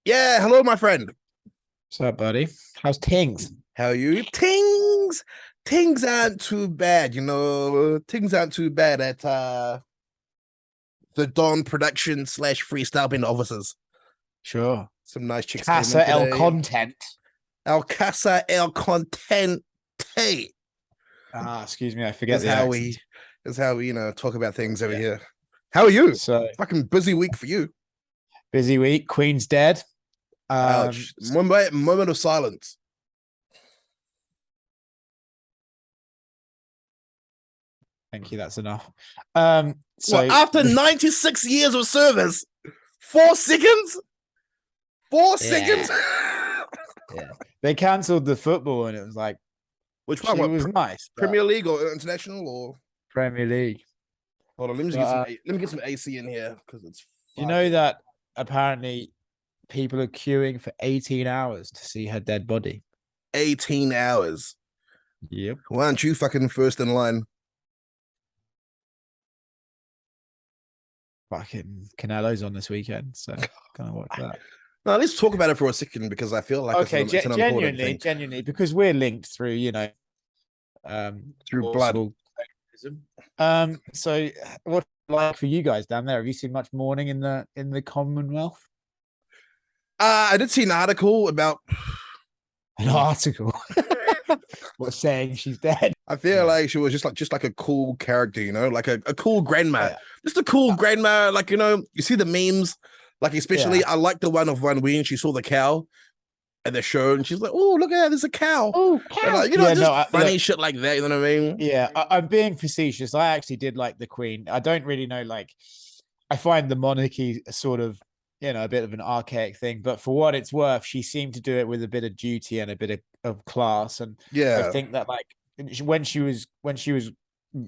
Yeah, hello, my friend. What's up, buddy? How's things? How are you? Tings aren't too bad, Tings aren't too bad at the Dawn production slash freestyle bin offices. Sure. Some nice chicks came in Casa El today. Content. El Casa El Contente Excuse me, I forget is the how accent. we is how we talk about things over Yeah. here. How are you? So Fucking busy week for you. busy week. Queen's dead. Ouch. Moment of silence. Thank you. That's enough. What, So after 96 years of service, 4 seconds? Four yeah, seconds? yeah. They cancelled the football, and it was like Which one? she What? was nice, but Premier League or international? Or Premier League. hold on, let me just But get some. Let me get some AC in here because it's you know fucking that apparently people are queuing for 18 hours to see her dead body. 18 hours. Yep. Why aren't you fucking first in line? Fucking Canelo's on this weekend, so gonna watch that. No, let's talk about it for a second because I feel like Okay, it's an important genuinely, thing genuinely, because we're linked through, through blood. possible terrorism. So what like for you guys down there? Have you seen much mourning in the Commonwealth? I did see an article about. An article. What's saying she's dead? I feel Yeah, like she was just like a cool character, like a cool grandma, yeah, just a cool grandma. Like you see the memes, like especially yeah. I like the one of when she saw the cow at the show and she's like, "Oh, look at that, there's a cow," Oh, and cow. like Yeah, just no. funny Look, shit like that. You know what I mean? yeah, I'm being facetious. I actually did like the Queen. I don't really know, like, I find the monarchy sort of, a bit of an archaic thing, but for what it's worth, she seemed to do it with a bit of duty and a bit of class. And I Yeah, think that, like, when she was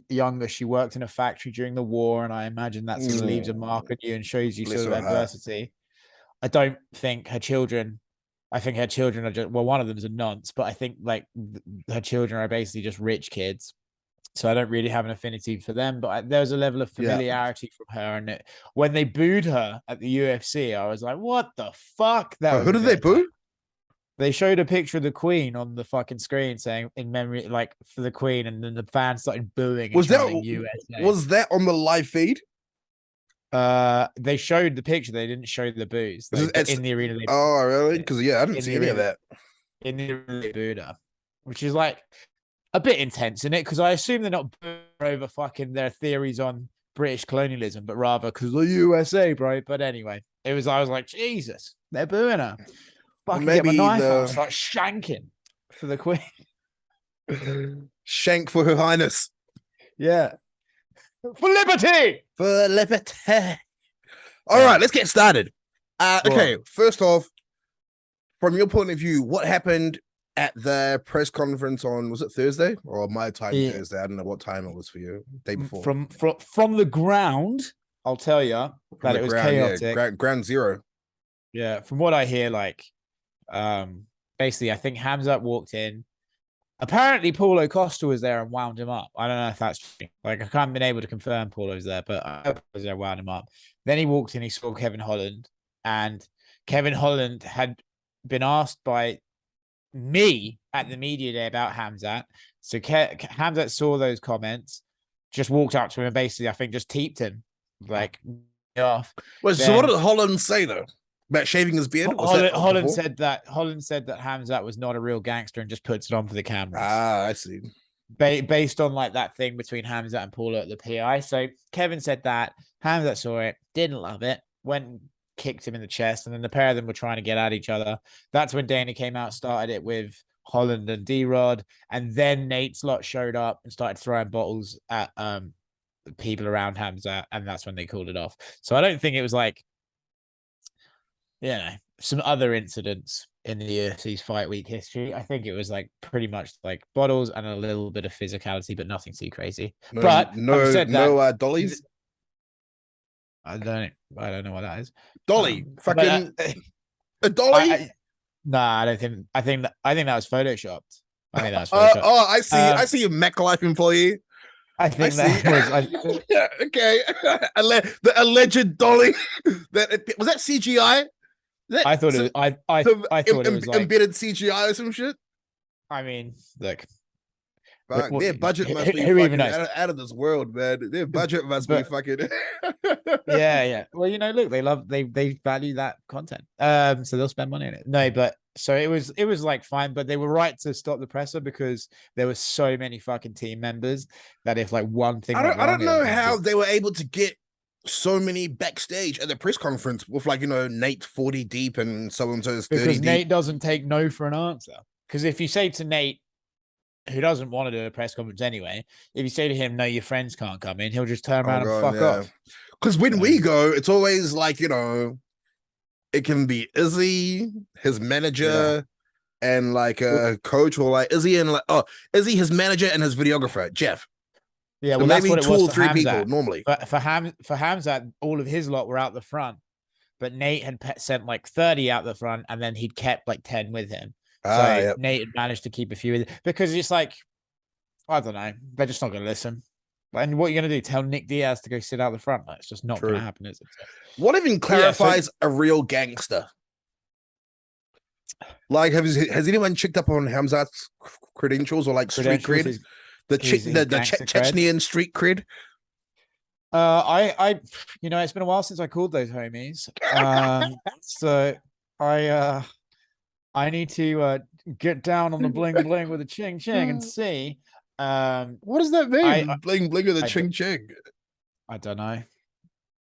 younger, she worked in a factory during the war, and I imagine that sort of leaves a mark on you and shows you bless sort of her heart. adversity. I don't think her children. I think her children are just, well, one of them is a nonce, but I think like her children are basically just rich kids, so I don't really have an affinity for them. But there's a level of Yeah. familiarity from her, and when they booed her at the UFC, I was like, "What the fuck?" That Oh, was who a did they bit like boo? they showed a picture of the Queen on the fucking screen, saying "in memory," like for the Queen, and then the fans started booing and Was chanting that USA. was that on the live feed? They showed the picture. They didn't show the boos. Is Like, it, but it's in the arena, oh really? they Because yeah, I didn't in see the any of arena that. in the arena they booed her, which is like a bit intense in it, because I assume they're not over fucking their theories on British colonialism, but rather because the USA, bro. But anyway, I was like, Jesus, they're booing her. Well, Fucking get my maybe knife out, the start shanking for the Queen. shank for Her Highness Yeah, for liberty. for liberty. All right, Yeah, let's get started. go Okay, on. first off, from your point of view, what happened at the press conference on, was it Thursday or my time Yeah. Thursday? I don't know what time it was for you. Day before. From the ground, I'll tell you From that the it was ground, yeah, chaotic. ground zero. Yeah, from what I hear, like, basically, I think Khamzat walked in. Apparently, Paulo Costa was there and wound him up. I don't know if that's true. Like, I haven't been able to confirm Paulo's there, but I was there, wound him up. Then he walked in, he saw Kevin Holland, and Kevin Holland had been asked by me at the media day about Khamzat. So Khamzat saw those comments, just walked up to him and basically, I think, just teeped him, like, off. Well, so what Then did Holland say though about shaving his beard? Was that Holland before? said that Khamzat was not a real gangster and just puts it on for the cameras. Ah, I see. Based on like that thing between Khamzat and Paula at the PI. So Kevin said that Khamzat saw it, didn't love it, went kicked him in the chest, and then the pair of them were trying to get at each other. That's when Dana came out, started it with Holland and D-Rod, and then Nate Slot showed up and started throwing bottles at people around Khamzat, and that's when they called it off. So I don't think it was like, some other incidents in the UFC's fight week history. I think it was like pretty much like bottles and a little bit of physicality, but nothing too crazy. No, But having no, said that, no, dollies. I don't know what that is. Dolly, But fucking a I, dolly. I nah, I don't think. I think that was photoshopped. I think that was photoshopped. Oh, I see. I Um, see a Mac Life employee. I I think see. that was. Yeah, okay. The alleged dolly. That was that CGI. I thought it was, I thought it was like, embedded CGI or some shit. I mean, look, Fuck, their budget must be who even fucking knows? out of this world, man. Their budget must be But fucking. yeah. Well, look, they value that content. So they'll spend money on it. No, but so it was like fine, but they were right to stop the presser because there were so many fucking team members that if like one thing went I wrong, don't know how they were able to get so many backstage at the press conference with like Nate 40 deep and so and so's 30 because deep. Nate doesn't take no for an answer. Because if you say to Nate, who doesn't want to do a press conference anyway, if you say to him, no, your friends can't come in, he'll just turn around and fuck off. Because when we go, it's always like, it can be Izzy, his manager, and like a coach, or like Izzy and Izzy, his manager, and his videographer, Jeff. Yeah, well, that's maybe what it 2 was or for 3 Khamzat. people normally. For Khamzat, all of his lot were out the front, but Nate had sent like 30 out the front, and then he'd kept like 10 with him. So Nate had managed to keep a few with it because it's like, I don't know, they're just not going to listen. And what are you going to do? Tell Nick Diaz to go sit out the front? It's just not going to happen, is it? What even clarifies a real gangster? Like, has anyone checked up on Khamzat's credentials or like street cred? The Chechenian street cred? It's been a while since I called those homies. So I need to get down on the bling bling with a ching ching and see. What does that mean? Bling bling with a ching ching. I don't know.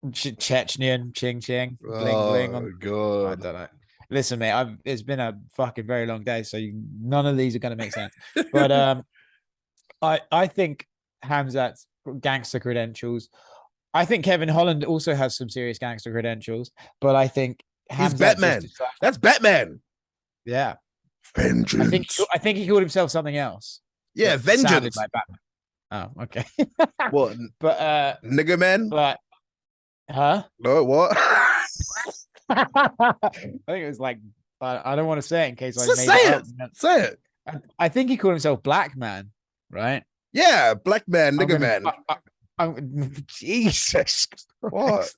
Chechenian ching ching. Bling bling. Oh god. I don't know. Listen, mate, it's been a fucking very long day, so none of these are going to make sense. But I think Khamzat's gangster credentials. I think Kevin Holland also has some serious gangster credentials, but I think he's Batman. That's Batman. Yeah. Vengeance. I think he called himself something else. Yeah, vengeance. Like Batman. Oh, okay. What? But nigger man? But No, what? I think it was like, I don't want to say it in case I say it. Say it. I think he called himself Black Man, right? Yeah, Black Man, nigger man. Jesus Christ. What?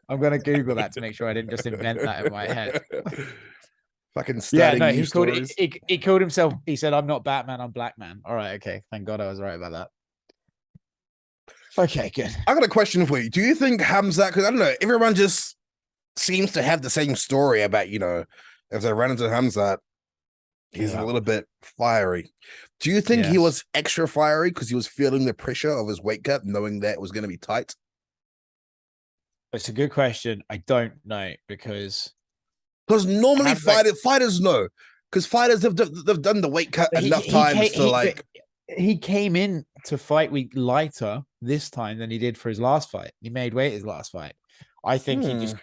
I'm gonna Google that to make sure I didn't just invent that in my head. Fucking he called himself. He said, "I'm not Batman, I'm Black Man." All right, okay. Thank God I was right about that. Okay, good. I got a question for you. Do you think Khamzat? Because I don't know, everyone just seems to have the same story about if they run into Khamzat, he's a little bit fiery. Do you think he was extra fiery because he was feeling the pressure of his weight cut, knowing that it was going to be tight? It's a good question. I don't know because normally fighters know, because fighters have done the weight cut enough times to like. He came in to fight week lighter this time than he did for his last fight. He made weight his last fight. I think he just,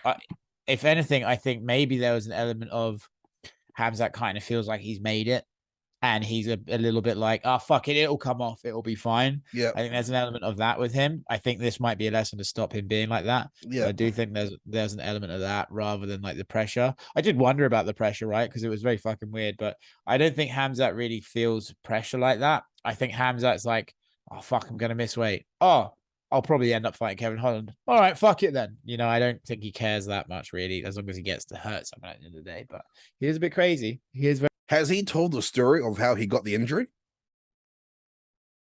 if anything, I think maybe there was an element of Khamzat kind of feels like he's made it. And he's a little bit like, fuck it, it'll come off, it'll be fine. Yeah, I think there's an element of that with him. I think this might be a lesson to stop him being like that. Yeah, I do think there's an element of that rather than like the pressure. I did wonder about the pressure, right? Because it was very fucking weird, but I don't think Khamzat really feels pressure like that. I think Khamzat's like, oh fuck, I'm gonna miss weight. Oh, I'll probably end up fighting Kevin Holland. All right, fuck it then. I don't think he cares that much really, as long as he gets to hurt someone at the end of the day. But he is a bit crazy. He is very. Has he told the story of how he got the injury?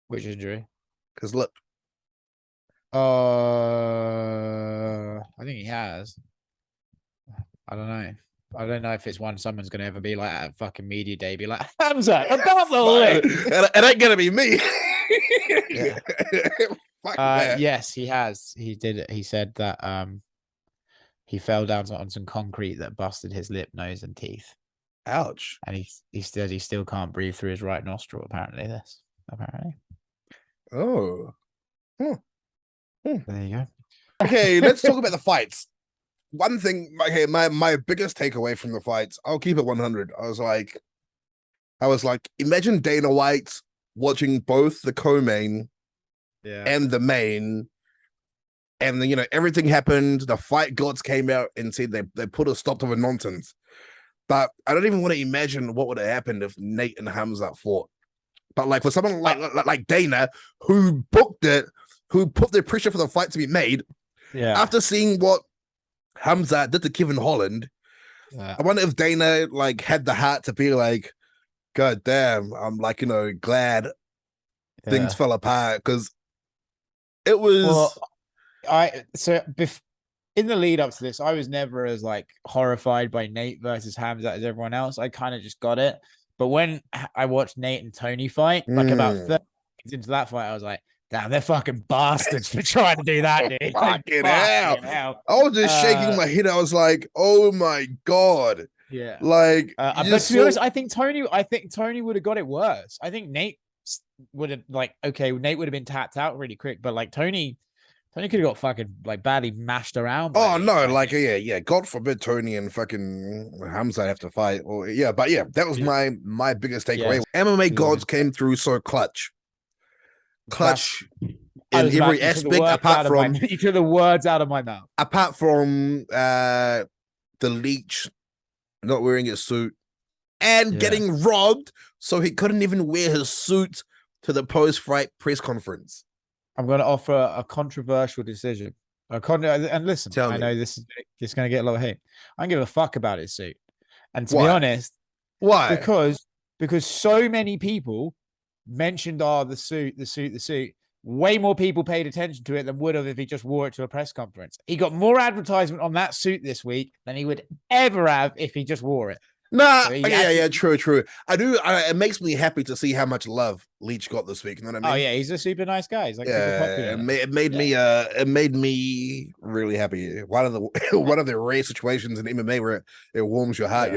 Which injury? His lip. I think he has. I don't know. I don't know if it's one someone's going to ever be like at a fucking media day, be like, Khamzat, about the lip. It ain't going to be me. Yes, he has. He did. He said that he fell down on some concrete that busted his lip, nose, and teeth. Ouch. And he still can't breathe through his right nostril, apparently. Oh. There you go. Okay, let's talk about the fights. One thing, okay, my biggest takeaway from the fights, I'll keep it 100. I was like, imagine Dana White watching both the co-main and the main, and then everything happened. The fight gods came out and said they put a stop to the nonsense. But I don't even want to imagine what would have happened if Nate and Khamzat fought. But like for someone like Dana, who booked it, who put the pressure for the fight to be made, after seeing what Khamzat did to Kevin Holland, Yeah. I wonder if Dana like had the heart to be like, God damn, I'm like, glad things Yeah. fell apart because it Well, was. in the lead up to this, I was never as like horrified by Nate versus Hamzat as everyone else. I kind of just got it. But when I watched Nate and Tony fight, like about 30 minutes into that fight, I was like, damn, they're fucking bastards for trying to do that, dude. Like, Fucking hell. fucking hell. I was just shaking my head. I was like, oh my God. Yeah. Like, you But to be saw. honest, I think Tony would have got it worse. I think Nate would have Nate would have been tapped out really quick, but like Tony could have got fucking like badly mashed around by Oh Leech, no, I like think. yeah. God forbid Tony and fucking Hamza have to fight. Or yeah, but yeah, that was my biggest takeaway. Yes. MMA Yeah. gods came through so clutch. That's Clutch in every you took the aspect words apart out of from you took the words out of my mouth. the Leech not wearing his suit and Yeah. getting robbed, so he couldn't even wear his suit to the post-fight press conference. I'm going to offer a controversial decision. And listen, Tell I me. know this is going to get a lot of hate. I don't give a fuck about his suit. And to be Why? honest, Why? because so many people mentioned, the suit. Way more people paid attention to it than would have if he just wore it to a press conference. He got more advertisement on that suit this week than he would ever have if he just wore it. Nah, So he okay, actually- yeah, true. It makes me happy to see how much love Leech got this week. You know what I mean? Oh yeah, he's a super nice guy. He's like super Yeah, popular. it made me really happy. One of the rare situations in MMA where it warms your heart,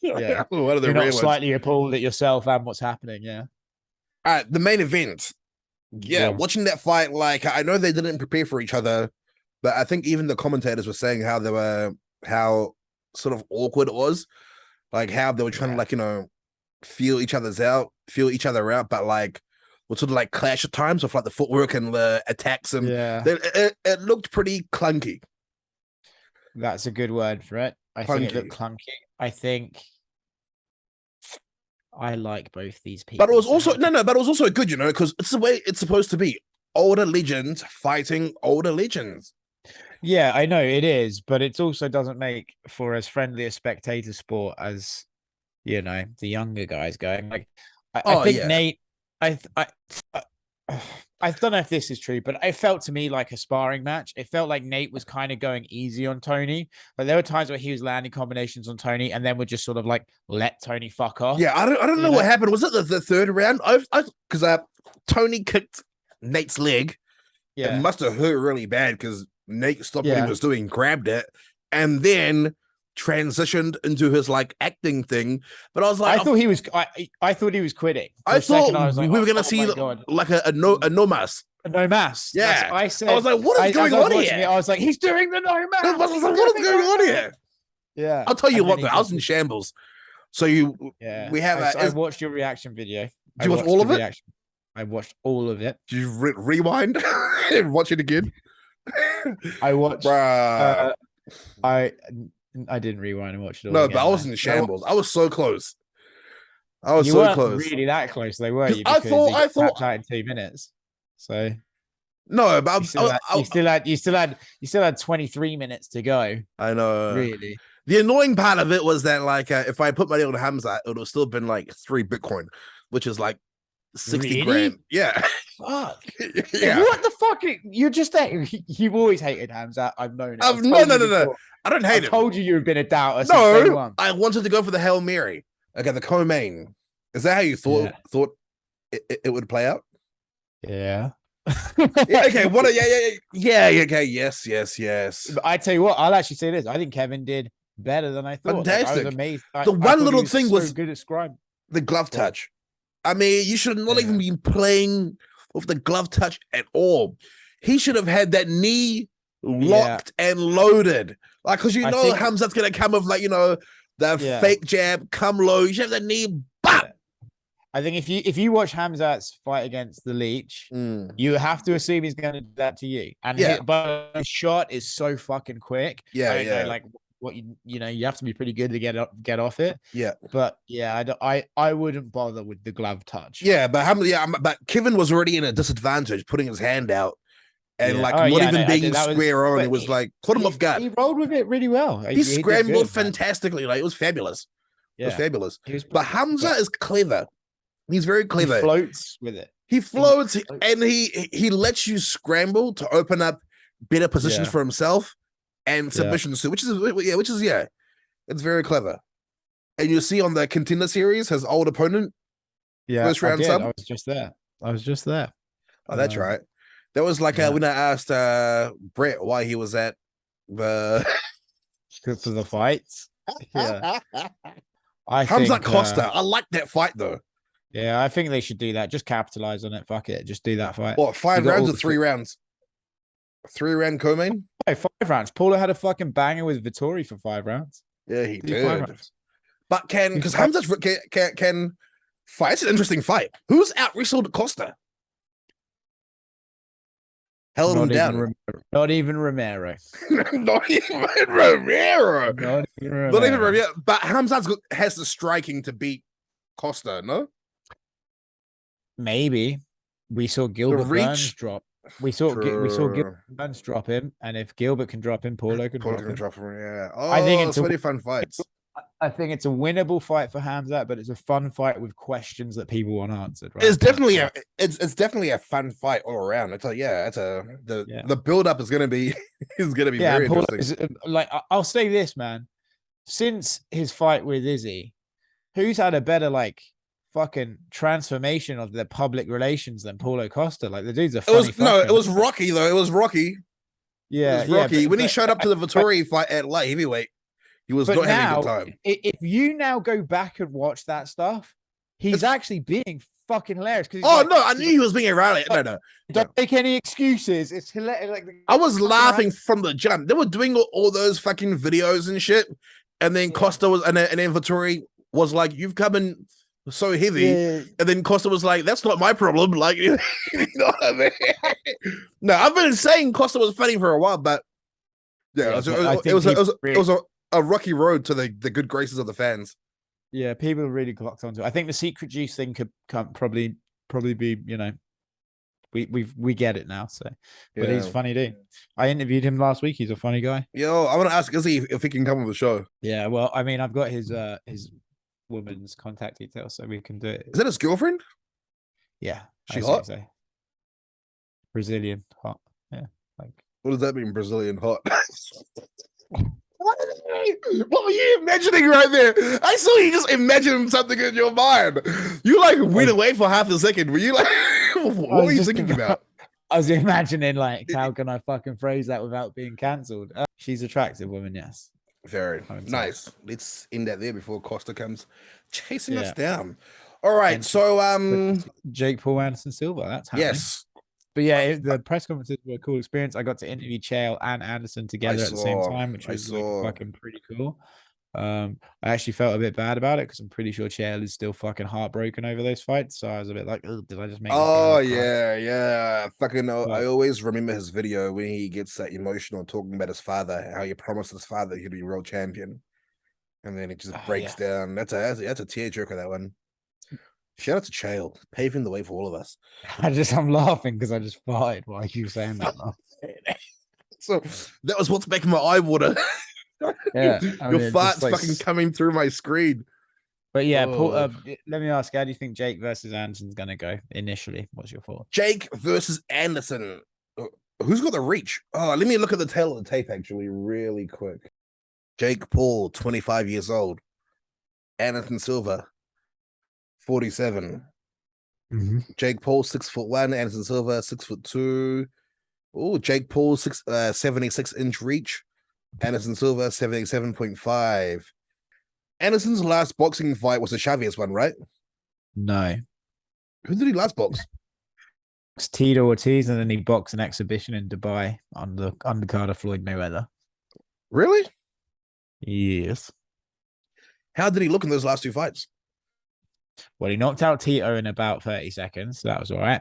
Yeah. One of the You're rare not ones. slightly appalled at yourself and what's happening. Yeah. All right, the main event. Yeah, watching that fight, like I know they didn't prepare for each other, but I think even the commentators were saying how sort of awkward it was, like how they were trying to like feel each other out, but like would sort of like clash at times with like the footwork and the attacks, and it looked pretty clunky. That's a good word for it. I think it looked clunky. I think I like both these people. But it was also but it was also good, because it's the way it's supposed to be. Older legends fighting older legends. Yeah, I know it is, but it also doesn't make for as friendly a spectator sport as the younger guys going. Like, I think Nate. I don't know if this is true, but it felt to me like a sparring match. It felt like Nate was kind of going easy on Tony. Like there were times where he was landing combinations on Tony, and then would just sort of like let Tony fuck off. Yeah, I don't know what happened. Was it the third round? Because Tony kicked Nate's leg. Yeah, it must have hurt really bad because Nate stopped what he was doing, grabbed it, and then transitioned into his like acting thing. But I was like, I thought he was quitting. I thought I was like, we were gonna see like a no mask. A no mask. Yeah, I said. I was like, what is going on here? I was like, he's doing the no mask. I was like, what is going on here? Yeah, I'll tell you what, though, I was in shambles. So we have. I watched your reaction video. Did you watch all of it? I watched all of it. Did you rewind and watch it again? I watched. I didn't rewind and watch it all. No, but I was in shambles. I was so close. You weren't really that close, though, were you? I thought out in 2 minutes. So no, but you still had 23 minutes to go. I know. Really, the annoying part of it was that like if I put money on Khamzat, it would have still been like 3 Bitcoin, which is like 60 grand. Yeah. Fuck. Yeah. What the fuck? You're just you've always hated Khamzat. I've known it. No. I don't hate it. I told you you've been a doubter. No, I wanted to go for the Hail Mary. Okay, the co-main. Is that how you thought it would play out? Yeah. Okay. What? Yeah. Okay. Yes. But I tell you what, I'll actually say this. I think Kevin did better than I thought. Fantastic. Like, I was amazed. The one little thing was good at scribe. The glove touch. I mean, you should not even be playing with the glove touch at all. He should have had that knee locked and loaded. Like, because Khamzat's going to come with, like, the fake jab, come low. You should have the knee, bop. I think if you watch Khamzat's fight against the Leech, you have to assume he's going to do that to you. And but his shot is so fucking quick. Yeah. Like, what you have to be pretty good to get off it. Yeah, but I wouldn't bother with the glove touch. Yeah, but but Kevin was already in a disadvantage, putting his hand out and Yeah. like Oh not yeah, even no, I being did. That was, square on. It but was like caught him off he guard. rolled with it really well. He He did scrambled good, man. fantastically. Like it was fabulous. It was Yeah, fabulous. he was But brilliant. Hamza But is clever. He's very he clever. floats with it. He He floats floats. and he lets you scramble to open up better positions Yeah, for himself and yeah, submissions too, which is it's very clever. And you see on the contender series, his old opponent, yeah. first I round did. sub. I was just there. I was just there. Oh, that's right. That was like Yeah. when I asked Brett why he was at the Good for the fights. Yeah, I Khamzat think. Costa. I like that fight though. Yeah, I think they should do that. Just capitalize on it. Fuck it. Just do that fight. What, You 5 got rounds all or 3 rounds? 3 round co-main? Hey, 5 rounds. Paulo had a fucking banger with Vittori for 5 rounds. Yeah, he Do 5 did. rounds. But Do because five- Hamzat can fight. It's an interesting fight. Who's out wrestled Costa? Held him down. Not even Romero. Not even Romero. Not even Romero. Not even Romero. But Hamzat has the striking to beat Costa, no? Maybe. We saw Gilbert reach? Burns drop. We saw Gilbert Burns drop him, and if Gilbert can drop him, Paulo can drop him. Yeah. Oh, I think it's it's really fun fights. I think it's a winnable fight for Khamzat, but it's a fun fight with questions that people want answered. Right? It's definitely a fun fight all around. The build up is gonna be very interesting. Like I'll say this, man. Since his fight with Izzy, who's had a better like fucking transformation of the public relations than Paulo Costa? Like the dude's a funny it was Rocky though. It was Rocky. Yeah, it was Rocky. When he showed up to the Vittori fight at light heavyweight, he was not having a good time. If you now go back and watch that stuff, he's actually being fucking hilarious. I knew he was being ironic. No. Don't make any excuses. It's hilarious. Like I was laughing from the jump. They were doing all those fucking videos and shit, and then Costa was, and then Vittori was like, "You've come in so heavy," and then Costa was like, "That's not my problem." Like, you know what I mean? No, I've been saying Costa was funny for a while, but it was a rocky road to the good graces of the fans. Yeah, people really clocked onto it. I think the secret juice thing could probably be, we get it now. So, but he's funny dude. I interviewed him last week. He's a funny guy. Yo, I want to ask Izzy if he can come on the show. Yeah, well, I mean, I've got his woman's contact details, so we can do it. Is that his girlfriend? Yeah, she hot? So. Brazilian hot. Yeah, like what does that mean? Brazilian hot. What were you imagining right there? I saw you just imagine something in your mind. You like went away for half a second. Were you like, what were you thinking about? I was imagining like, how can I fucking phrase that without being cancelled? She's an attractive woman, yes. Very nice. Let's end that there before Costa comes chasing us down. All right, so Jake Paul Anderson Silva. That's happening. Yes. But yeah, the press conferences were a cool experience. I got to interview Chael and Anderson together at the same time, which was fucking pretty cool. I actually felt a bit bad about it because I'm pretty sure Chael is still fucking heartbroken over those fights. So I was a bit like, did I just make? Oh yeah. Fucking, I always remember his video when he gets that emotional talking about his father, how he promised his father he'd be world champion, and then it just breaks down. That's a tearjerker, that one. Shout out to Chael, paving the way for all of us. I'm laughing because I just farted while you saying that. So that was what's making my eye water. Yeah, your farts like fucking coming through my screen. But yeah, Paul, let me ask, how do you think Jake versus Anderson's gonna go initially? What's your thought? Jake versus Anderson. Who's got the reach? Oh, let me look at the tail of the tape actually, really quick. Jake Paul, 25 years old. Anderson Silva, 47. Mm-hmm. Jake Paul, 6'1", Anderson Silva, 6'2". Oh, Jake Paul, 76-inch reach. Anderson Silva, 77.5. Anderson's last boxing fight was a Chavez one, right? No. Who did he last box? It's Tito Ortiz, and then he boxed an exhibition in Dubai on the undercard of Floyd Mayweather. Really? Yes. How did he look in those last two fights? Well, he knocked out Tito in about 30 seconds. So that was all right.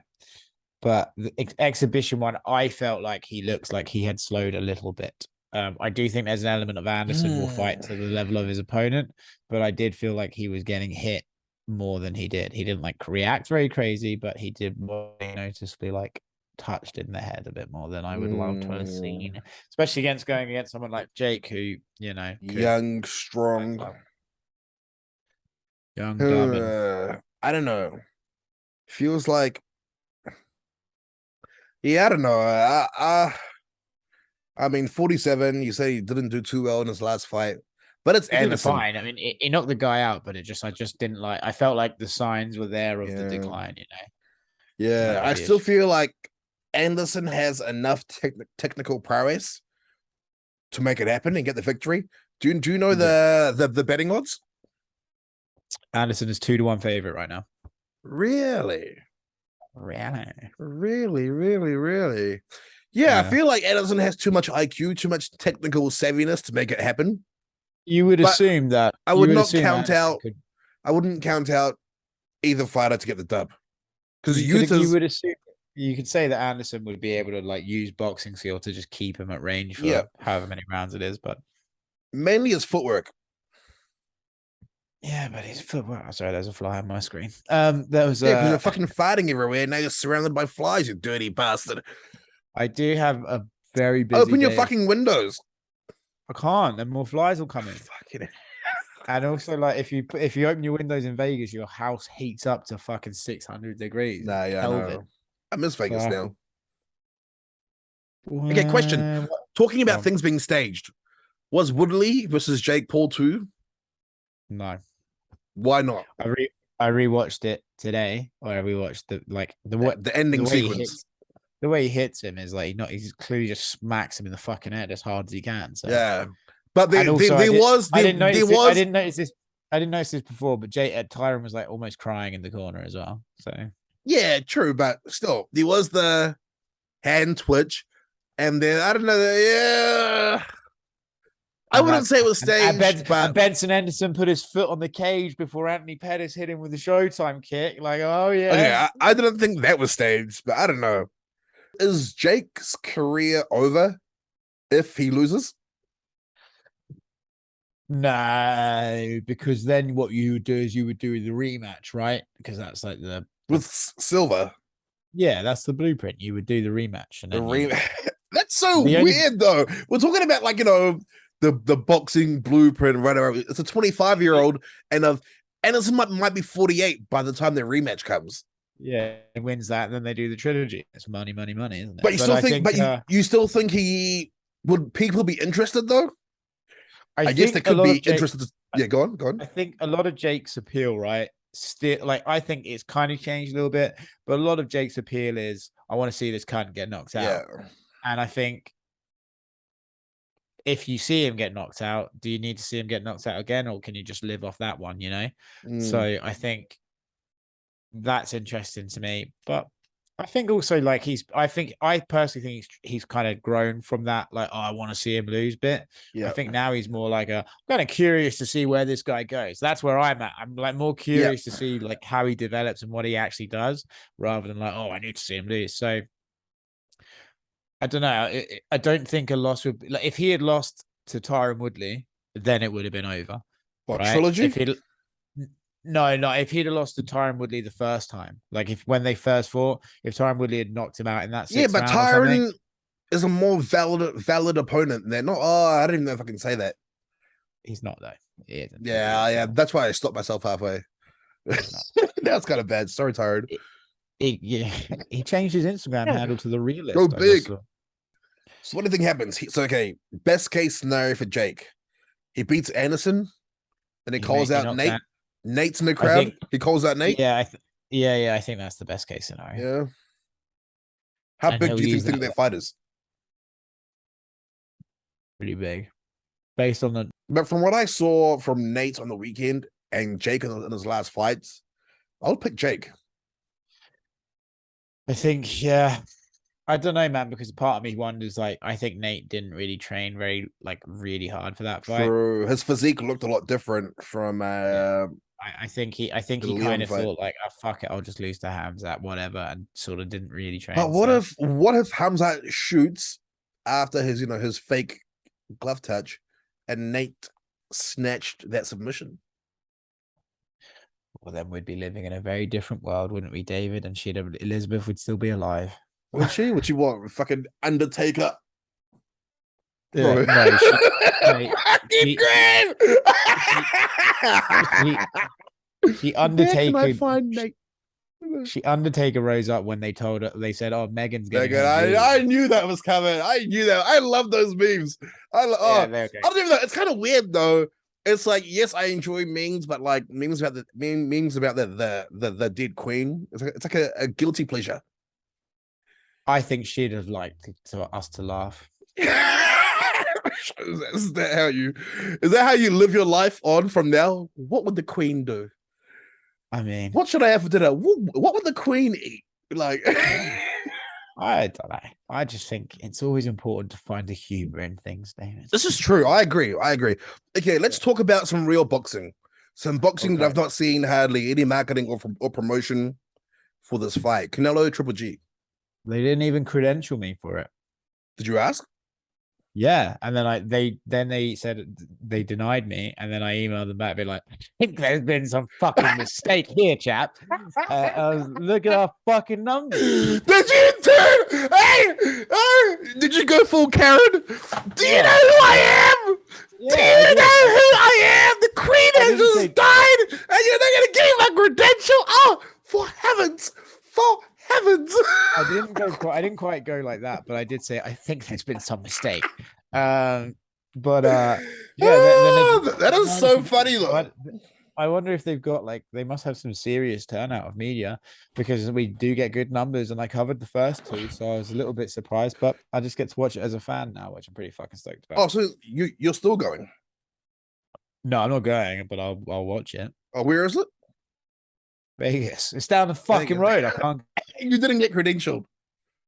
But the exhibition one, I felt like he looks like he had slowed a little bit. I do think there's an element of Anderson will fight to the level of his opponent, but I did feel like he was getting hit more than he did. He didn't like react very crazy, but he did more noticeably like touched in the head a bit more than I would love to have Mm, seen, especially going against someone like Jake, who could young, strong. young, dumb, and I don't know. Feels like, yeah, I don't know. I mean, 47. You say he didn't do too well in his last fight, but it's he did Anderson. fine. I mean, he knocked the guy out, but I just didn't like. I felt like the signs were there of the Yeah. decline. Yeah, That I would be still feel like Anderson has enough technical prowess to make it happen and get the victory. Do you know the betting odds? Anderson is 2-1 favorite right now. Really? Really? Really, really, really. Yeah, I feel like Anderson has too much IQ, too much technical savviness to make it happen. You would But assume that I you would would not assume count Anderson out. could. I wouldn't count out either fighter to get the dub because You would assume you could say that Anderson would be able to like use boxing skill to just keep him at range for yeah, however many rounds it is, but mainly his footwork. yeah, but his footwork. Sorry, there's a fly on my screen. There was Yeah, because you're fucking fighting everywhere. Now you're surrounded by flies, you dirty bastard. I do have a very busy Open your day. fucking windows. I can't, and more flies will come in. Fucking. And also, like, if you open your windows in Vegas, your house heats up to fucking 600 degrees. Nah, yeah, no. I miss Vegas now. Okay, question. Talking about things being staged, was Woodley versus Jake Paul 2? No. Why not? I rewatched it today, or I rewatched the ending sequence. The way he hits him is like he's clearly just smacks him in the fucking head as hard as he can. So yeah, but I didn't notice this. I didn't notice this before, but Tyron was like almost crying in the corner as well. So yeah, true, but still, there was the hand twitch, and then I don't know. Yeah, I wouldn't say it was staged, but Benson Henderson put his foot on the cage before Anthony Pettis hit him with the Showtime kick. Like, oh yeah. Okay, I didn't think that was staged, but I don't know. Is Jake's career over if he loses? No, because then what you would do is you would do the rematch, right? Because that's like with Silva. Yeah, that's the blueprint. You would do the rematch, and then that's so weird, though. We're talking about like the boxing blueprint, right? It's a 25-year-old, and Anderson might be 48 by the time the rematch comes. Yeah, it wins that, and then they do the trilogy. It's money, money, money, isn't it? But you still think, you still think would people be interested though? I guess they could be interested. Yeah, go on. I think a lot of Jake's appeal, right? Still, like, I think it's kind of changed a little bit, but a lot of Jake's appeal is I want to see this cunt get knocked out. Yeah. And I think if you see him get knocked out, do you need to see him get knocked out again, or can you just live off that one? So I think that's interesting to me, but I think also like I personally think he's kind of grown from that, like, oh, I want to see him lose bit. Yeah. I think now he's more like I'm kind of curious to see where this guy goes. That's where I'm at. I'm like more curious to see like how he develops and what he actually does, rather than like, oh, I need to see him lose. So I don't know. I don't think a loss would be, like, if he had lost to Tyron Woodley, then it would have been over. What, right? Trilogy? No, if he'd have lost to Tyron Woodley the first time, like when they first fought, if Tyron Woodley had knocked him out in that sixth round, Tyron is a more valid opponent. They're not. Oh, I don't even know if I can say that. He's not though. He isn't. Yeah. That's why I stopped myself halfway. That's kind of bad. Sorry, Tyron. He changed his Instagram handle to the realist. Go big. So what do you think happens? Okay, best case scenario for Jake, he beats Anderson, and he calls out Nate. Nate's in the crowd. He calls out Nate. Yeah, I think that's the best case scenario. Yeah. How big do you think their fight is? Pretty big, based on the. But from what I saw from Nate on the weekend and Jake in his last fights, I would pick Jake. I think, yeah. I don't know, man, because part of me wonders, like, I think Nate didn't really train really hard for that fight. True. His physique looked a lot different from. I think he kind of thought like, oh, fuck it, I'll just lose to Khamzat, whatever, and sort of didn't really train. But what if Khamzat shoots after his fake glove touch, and Nate snatched that submission? Well, then we'd be living in a very different world, wouldn't we, David? And Elizabeth would still be alive. Would she? Would she want fucking Undertaker? No, Fucking grand. she Where can I Undertaker. find Nate? She Undertaker rose up when they told her. They said, "Oh, Megan's getting Megan, her jewelry." I knew that was coming. I knew that. I love those memes. Yeah, they're okay. I don't even know. It's kind of weird though. It's like, yes, I enjoy memes, but like memes about the dead queen. It's like a guilty pleasure. I think she'd have liked us to laugh. Is that how you live your life on from now? What would the queen do? I mean, what should I have for dinner? What would the queen eat? Like, I don't know. I just think it's always important to find the humor in things, David. This is true. I agree. Okay, let's talk about some real boxing. Some boxing that I've not seen hardly any marketing or promotion for this fight. Canelo, Triple G. They didn't even credential me for it. Did you ask? Yeah, and then they said they denied me, and then I emailed them back, be like, I think there's been some fucking mistake here, chap. Look at our fucking numbers. Did you turn? Hey, did you go full Karen? Do you know who I am? Yeah, do you know who I am? The queen has just died, and you're not gonna give me my credential? Oh, for heavens! For heavens! I didn't quite go like that, but I did say I think there's been some mistake. Yeah, that is so funny though. I wonder if they've got they must have some serious turnout of media, because we do get good numbers, and I covered the first two, so I was a little bit surprised, but I just get to watch it as a fan now, which I'm pretty fucking stoked about. Oh, so you're still going? No, I'm not going, but I'll watch it. Oh, where is it? Vegas. It's down the fucking road. I can't. You didn't get credentialed.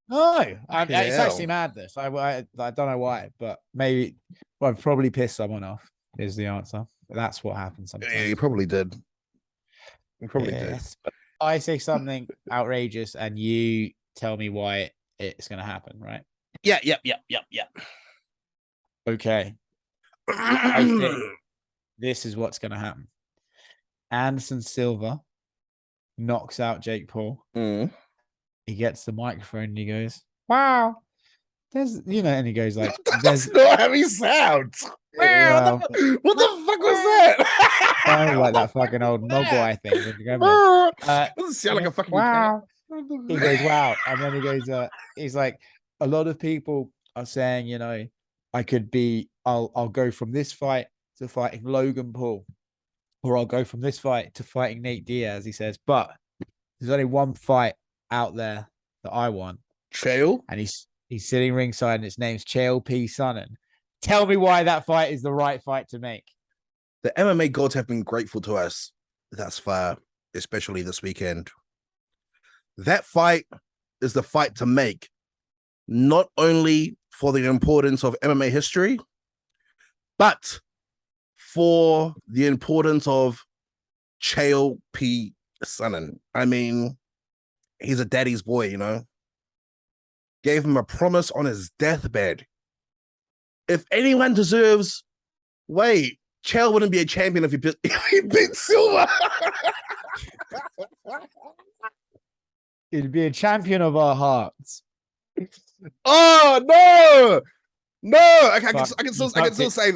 No, it's actually madness. I don't know why, but maybe I've probably pissed someone off. Is the answer. That's what happens sometimes. Yeah, you probably did. You probably did. But I say something outrageous, and you tell me why it's going to happen, right? Yeah. Okay. I think this is what's going to happen. Anderson Silva knocks out Jake Paul. He gets the microphone and he goes, "Wow, there's," and he goes like, "That's not how he sounds." Wow, what the fuck was that? Sounds like that fucking old Mogwai thing. Doesn't sound like a fucking wow. He goes, "Wow," and then he goes, he's like, "A lot of people are saying, I'll go from this fight to fighting Logan Paul, or I'll go from this fight to fighting Nate Diaz." He says, "But there's only one fight out there that I want." Chael? And he's sitting ringside, and his name's Chael P. Sonnen. Tell me why that fight is the right fight to make. The MMA gods have been grateful to us thus far, especially this weekend. That fight is the fight to make, not only for the importance of MMA history, but for the importance of Chael P. Sonnen. I mean, he's a daddy's boy, Gave him a promise on his deathbed. If anyone deserves, Chael wouldn't be a champion if he beat Silva. He'd be a champion of our hearts. Oh no! I can still say that. I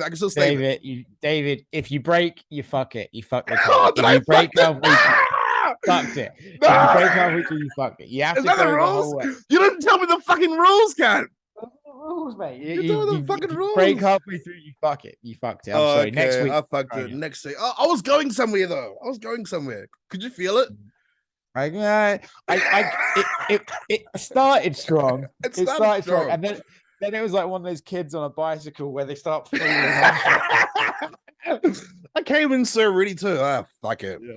can still say that. David, if you break, you fuck it. You fuck the time. If you break halfway, fucked it. If you break halfway through, you fuck it. You have to go the whole way. You don't tell me the fucking rules, Cat. Rules, mate. You fucking rules. Break halfway through, you fuck it. You fucked it. I'm sorry. Okay. Next week, I fucked it. Next week. I was going somewhere though. Could you feel it? It started strong. It started strong, and then it was like one of those kids on a bicycle where they start falling. I came in so ready too. Fuck it. Yeah.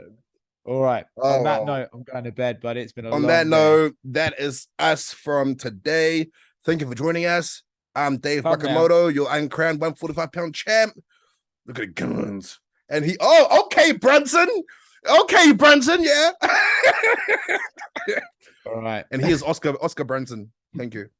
All right. On that note, I'm going to bed, but it's been a long day. On that note, that is us from today. Thank you for joining us. I'm Dave Blakamoto, your uncrowned 145-pound champ. Look at the guns. And okay, Brunson. Yeah. All right. And here's Oscar Brunson. Thank you.